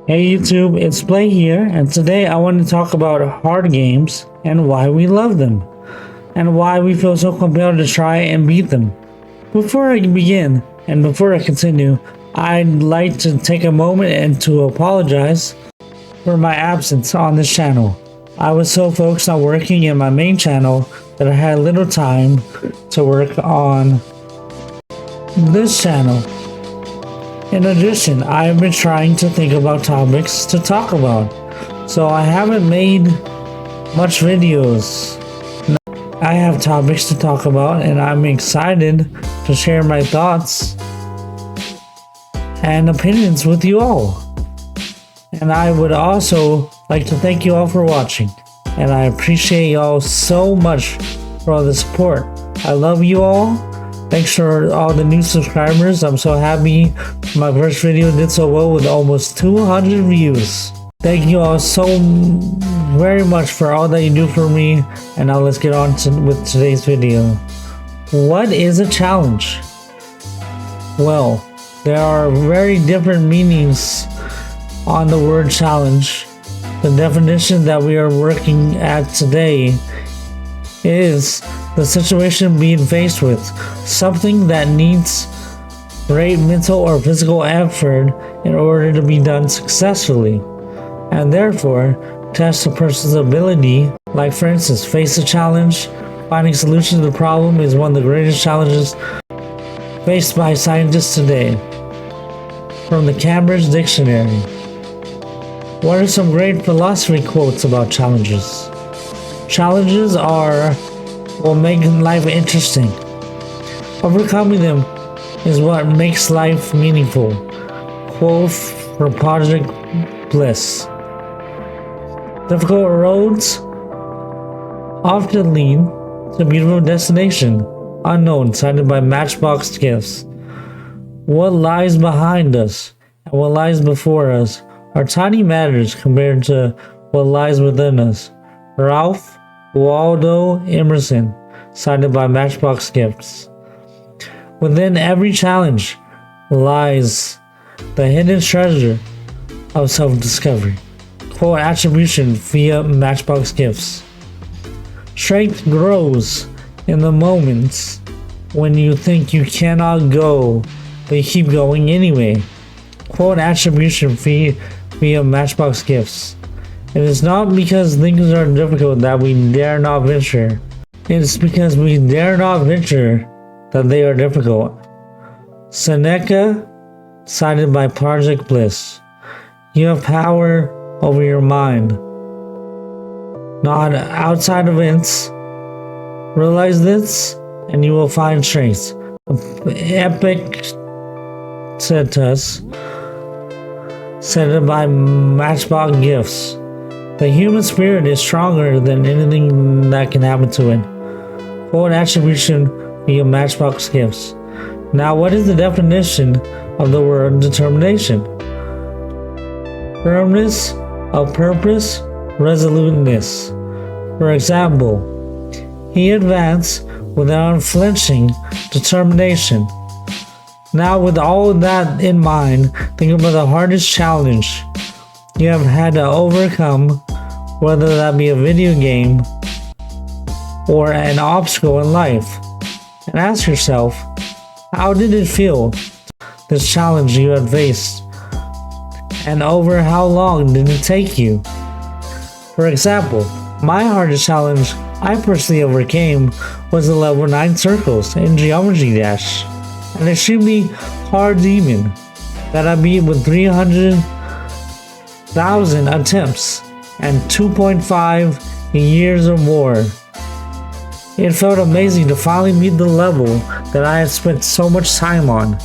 Hey YouTube, it's Bley here, and today I want to talk about hard games and why we love them, and why we feel so compelled to try and beat them. Before I begin, and before I continue, I'd like to take a moment and to apologize for my absence on this channel. I was so focused on working in my main channel that I had little time to work on this channel. In addition, I have been trying to think about topics to talk about, so I haven't made much videos. I have topics to talk about, and I'm excited to share my thoughts and opinions with you all. And I would also like to thank you all for watching, and I appreciate y'all so much for all the support. I love you all. Thanks for all the new subscribers. I'm so happy my first video did so well with almost 200 views. Thank you all so very much for all that you do for me. And now let's get on with today's video. What is a challenge? Well, there are very different meanings on the word challenge. The definition that we are working at today is the situation being faced with something that needs great mental or physical effort in order to be done successfully, and therefore test a person's ability. Like for instance, face a challenge. Finding solutions to the problem is one of the greatest challenges faced by scientists today. From the Cambridge Dictionary. What are some great philosophy quotes about challenges? Challenges are what make life interesting. Overcoming them is what makes life meaningful. Quote from Project Bliss. Difficult roads often lead to a beautiful destination. Unknown, cited by Matchbox Gifts. What lies behind us and what lies before us are tiny matters compared to what lies within us. Ralph Waldo Emerson, cited by Matchbox Gifts. Within every challenge lies the hidden treasure of self-discovery. Quote attribution via Matchbox Gifts. Strength grows in the moments when you think you cannot go, but you keep going anyway. Quote attribution via Matchbox Gifts. It is not because things are difficult that we dare not venture. It is because we dare not venture that they are difficult. Seneca, cited by Project Bliss. You have power over your mind, not outside events. Realize this, and you will find strength. Epictetus, cited by Matchbox Gifts. The human spirit is stronger than anything that can happen to it. Quote attribution via Matchbox Gifts. Now, what is the definition of the word determination? Firmness of purpose, resoluteness. For example, he advanced with an unflinching determination. Now, with all of that in mind, think about the hardest challenge you have had to overcome, whether that be a video game or an obstacle in life, and ask yourself, how did it feel, this challenge you had faced, and over how long did it take you? For example, my hardest challenge I personally overcame was the level 9 circles in Geometry Dash, an extremely hard demon that I beat with 300,000 attempts and 2.5 years or more. It felt amazing to finally meet the level that I had spent so much time on.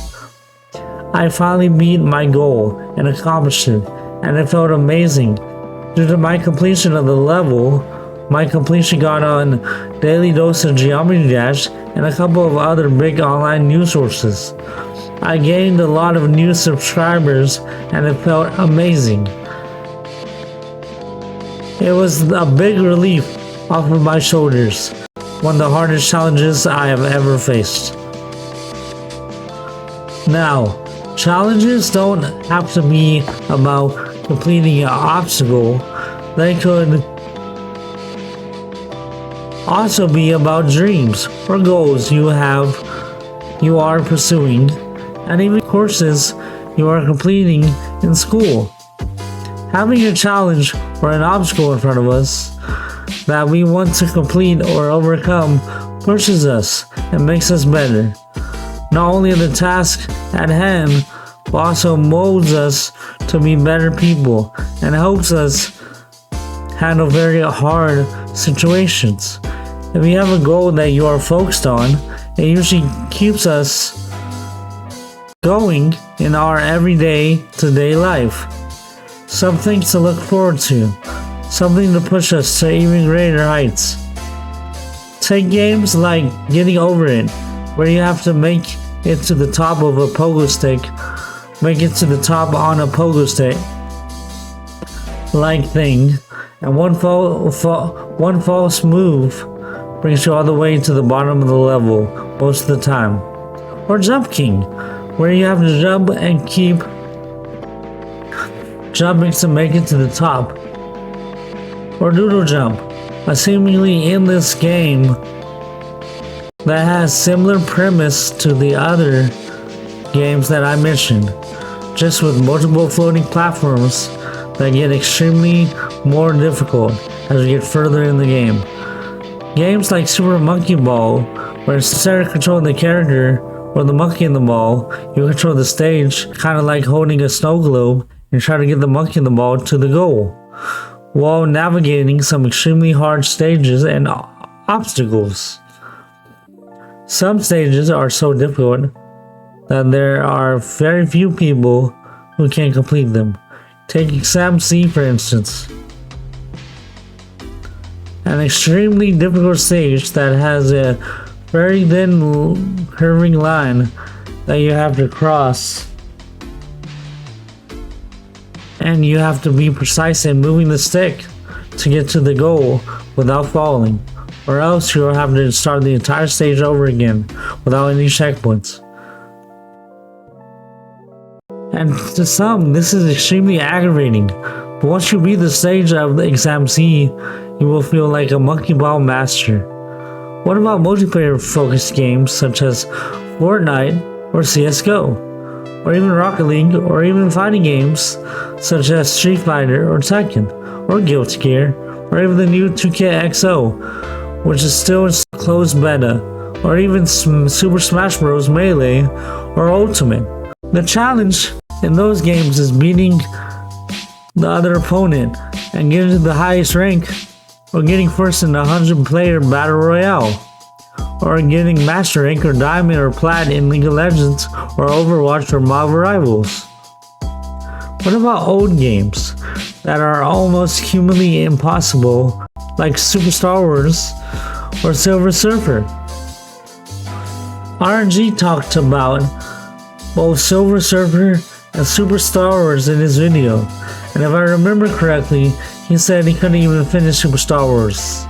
I finally beat my goal and accomplished it, and it felt amazing. Due to my completion of the level, my completion got on Daily Dose of Geometry Dash and a couple of other big online news sources. I gained a lot of new subscribers, and it felt amazing. It was a big relief off of my shoulders. One of the hardest challenges I have ever faced. Now, challenges don't have to be about completing an obstacle, they could also be about dreams or goals you are pursuing, and even courses you are completing in school. Having a challenge or an obstacle in front of us that we want to complete or overcome pushes us and makes us better. Not only in the task at hand, but also molds us to be better people and helps us handle very hard situations. If you have a goal that you are focused on, it usually keeps us going in our everyday to-day life. Something to look forward to, something to push us to even greater heights. Take games like Getting Over It, where you have to make it to the top of a pogo stick, make it to the top on a pogo stick like thing, and one false move brings you all the way to the bottom of the level most of the time. Or Jump King, where you have to jump and keep jumping to make it to the top. Or Doodle Jump, a seemingly endless game that has similar premise to the other games that I mentioned, just with multiple floating platforms that get extremely more difficult as we get further in the game. Games like Super Monkey Ball, where instead of controlling the character or the monkey in the ball, you control the stage, kind of like holding a snow globe and try to get the monkey in the ball to the goal, while navigating some extremely hard stages and obstacles. Some stages are so difficult that there are very few people who can complete them. Take Exam C for instance. An extremely difficult stage that has a very thin curving line that you have to cross, and you have to be precise in moving the stick to get to the goal without falling, or else you'll have to start the entire stage over again without any checkpoints. And to some, this is extremely aggravating, but once you beat the stage of the Exam C, you will feel like a monkey ball master. What about multiplayer focused games such as Fortnite or CSGO, or even Rocket League, or even fighting games such as Street Fighter or Tekken, or Guilty Gear, or even the new 2K XO, which is still in closed beta, or even Super Smash Bros. Melee or Ultimate. The challenge in those games is beating the other opponent and getting to the highest rank, or getting first in the 100-player Battle Royale, or getting Master Rank or Diamond or Plat in League of Legends or Overwatch or Marvel Rivals. What about old games that are almost humanly impossible, like Super Star Wars or Silver Surfer? RNG talked about both Silver Surfer and Super Star Wars in his video, and if I remember correctly, he said he couldn't even finish Super Star Wars.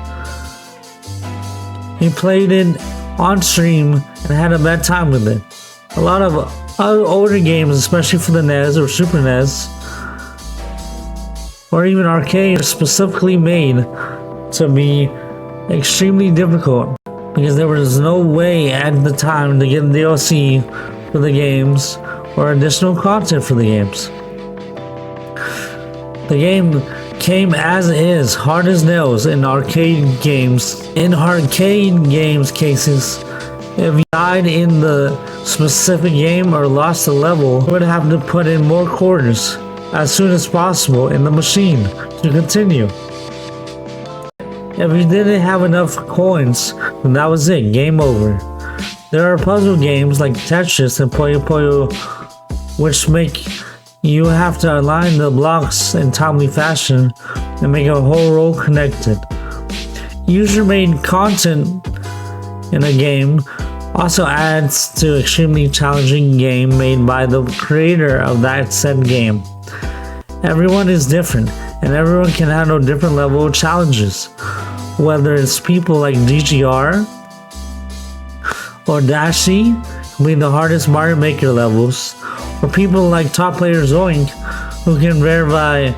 He played it on stream and had a bad time with it. A lot of older games, especially for the NES or Super NES, or even arcade, are specifically made to be extremely difficult because there was no way at the time to get DLC for the games or additional content for the games. The game came as is, hard as nails in arcade games. In arcade games cases, if you died in the specific game or lost a level, you would have to put in more quarters as soon as possible in the machine to continue. If you didn't have enough coins, then that was it, game over. There are puzzle games like Tetris and Puyo Puyo, which make you have to align the blocks in timely fashion and make a whole row connected. User-made content in a game also adds to extremely challenging game made by the creator of that said game. Everyone is different, and everyone can handle different level of challenges, whether it's people like DGR or Dashi, completing the hardest Mario Maker levels, or people like top player Zoink, who can verify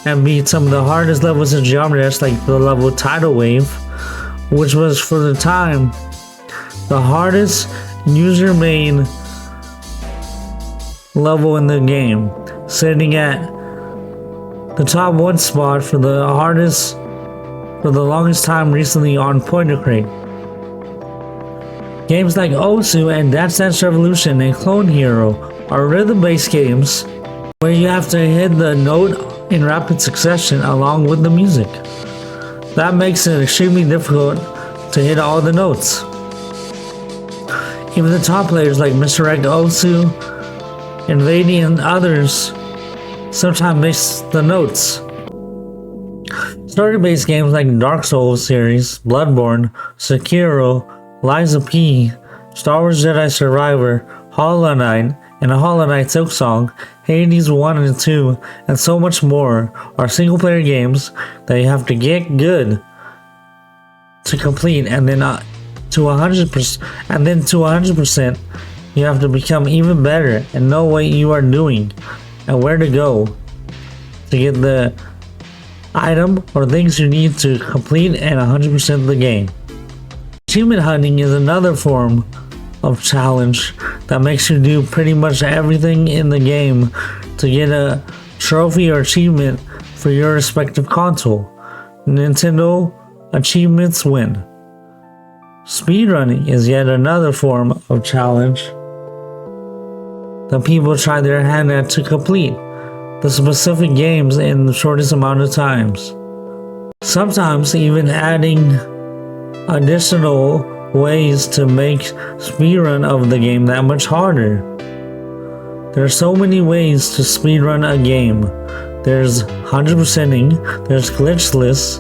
and beat some of the hardest levels in Geometry Dash, like the level Tidal Wave, which was for the time the hardest user-made level in the game, sitting at the top one spot for the longest time recently on Pointer Crate. Games like Osu and Dance Dance Revolution and Clone Hero are rhythm-based games where you have to hit the note in rapid succession along with the music. That makes it extremely difficult to hit all the notes. Even the top players like Mr. Egg, Osu, Invading, and others sometimes miss the notes. Story-based games like Dark Souls series, Bloodborne, Sekiro, Liza P, Star Wars Jedi Survivor, Hollow Knight, and Hollow Knight Silksong, Hades 1 and 2, and so much more are single-player games that you have to get good to complete, and then to 100%, you have to become even better and know what you are doing and where to go to get the item or things you need to complete and 100% the game. Achievement hunting is another form of challenge that makes you do pretty much everything in the game to get a trophy or achievement for your respective console. Nintendo achievements win. Speedrunning is yet another form of challenge that people try their hand at to complete the specific games in the shortest amount of times. Sometimes even adding additional ways to make speedrun of the game that much harder. There are so many ways to speedrun a game. There's 100%ing, there's glitchless,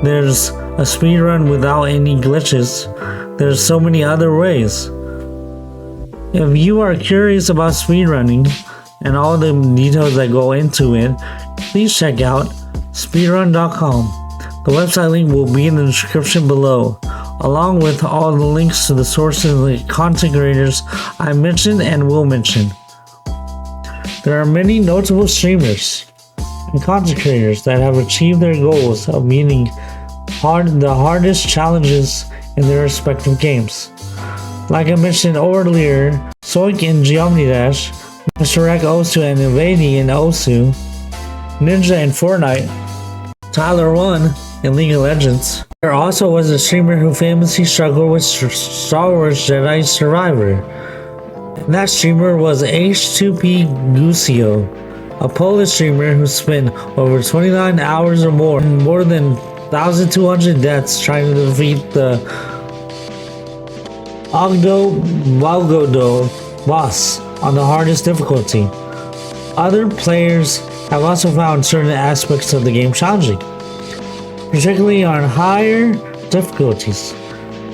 there's a speedrun without any glitches. There's so many other ways. If you are curious about speedrunning and all the details that go into it, please check out speedrun.com. The website link will be in the description below, along with all the links to the sources and the content creators I mentioned and will mention. There are many notable streamers and content creators that have achieved their goals of meeting the hardest challenges in their respective games. Like I mentioned earlier, Soik in Geometry Dash, Mr. Ek Osu and Invading in Osu, Ninja in Fortnite, Tyler 1 in League of Legends. There also was a streamer who famously struggled with Star Wars Jedi Survivor. And that streamer was H2P Gucio, a Polish streamer who spent over 29 hours or more and more than 1,200 deaths trying to defeat the Ogdo Walgodo boss on the hardest difficulty. Other players have also found certain aspects of the game challenging, particularly on higher difficulties.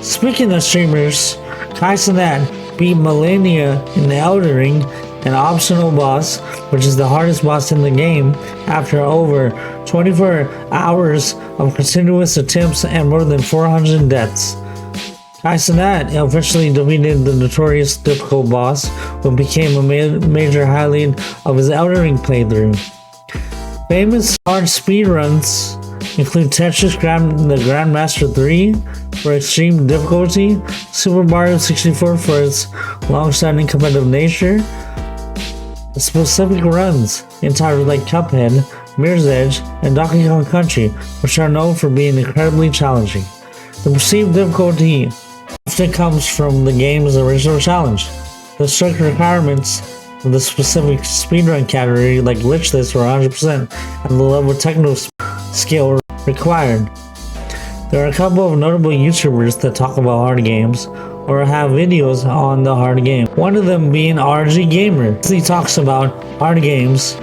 Speaking of streamers, Kaisanat beat Millennia in the Elden Ring, an optional boss, which is the hardest boss in the game, after over 24 hours of continuous attempts and more than 400 deaths. Kaisanat eventually defeated the notorious difficult boss, but became a major highlight of his Elden Ring playthrough. Famous hard speedruns include Tetris the Grandmaster 3 for extreme difficulty, Super Mario 64 for its long-standing competitive nature, specific runs in titles like Cuphead, Mirror's Edge, and Donkey Kong Country, which are known for being incredibly challenging. The perceived difficulty often comes from the game's original challenge. The strict requirements of the specific speedrun category, like glitchless or 100%, and the level of technical skill required. There are a couple of notable YouTubers that talk about hard games or have videos on the hard game. One of them being RG Gamer. He talks about hard games.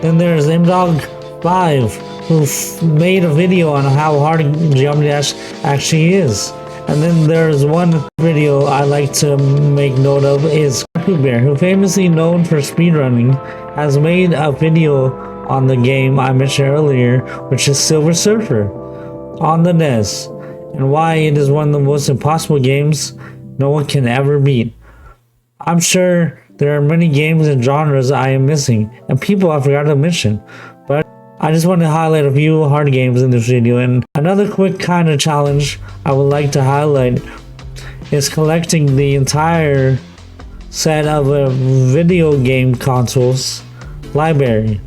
Then there's MDog5, who made a video on how hard Geometry Dash actually is. And then there's one video I like to make note of is Bear, who famously known for speedrunning, has made a video on the game I mentioned earlier, which is Silver Surfer on the NES, and why it is one of the most impossible games no one can ever beat. I'm sure there are many games and genres I am missing, and people I forgot to mention. But I just want to highlight a few hard games in this video, and another quick kind of challenge I would like to highlight is collecting the entire set of a video game consoles library.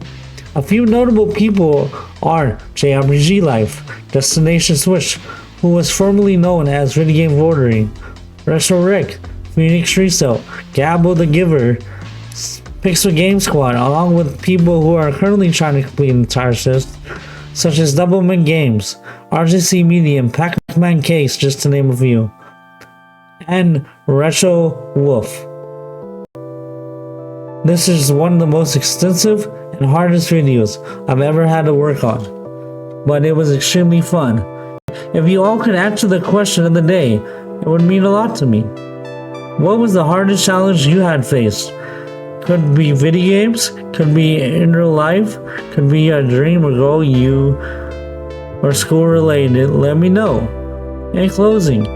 A few notable people are JRPG Life, Destination Switch, who was formerly known as Video Game Vortery, Retro Rick, Phoenix Resale, Gabbo the Giver, Pixel Game Squad, along with people who are currently trying to complete an entire list, such as Doublemint Games, RGC Media, and Pac-Man Case, just to name a few, and Retro Wolf. This is one of the most extensive and hardest videos I've ever had to work on, but it was extremely fun. If you all could answer the question of the day, it would mean a lot to me. What was the hardest challenge you had faced? Could be video games, could be in real life, could be a dream or goal you or school related. Let me know. In closing,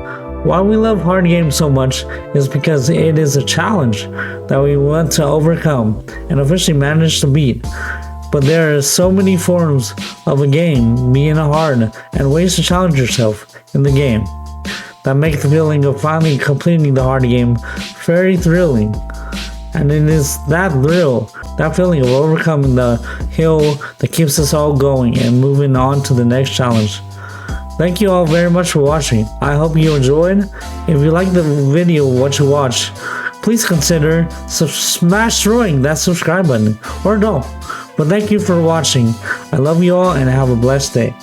why we love hard games so much is because it is a challenge that we want to overcome and officially manage to beat. But there are so many forms of a game being hard and ways to challenge yourself in the game that make the feeling of finally completing the hard game very thrilling. And it is that thrill, that feeling of overcoming the hill that keeps us all going and moving on to the next challenge. Thank you all very much for watching. I hope you enjoyed. If you like the video, what you watch, please consider smash throwing that subscribe button, or don't. But thank you for watching. I love you all and have a blessed day.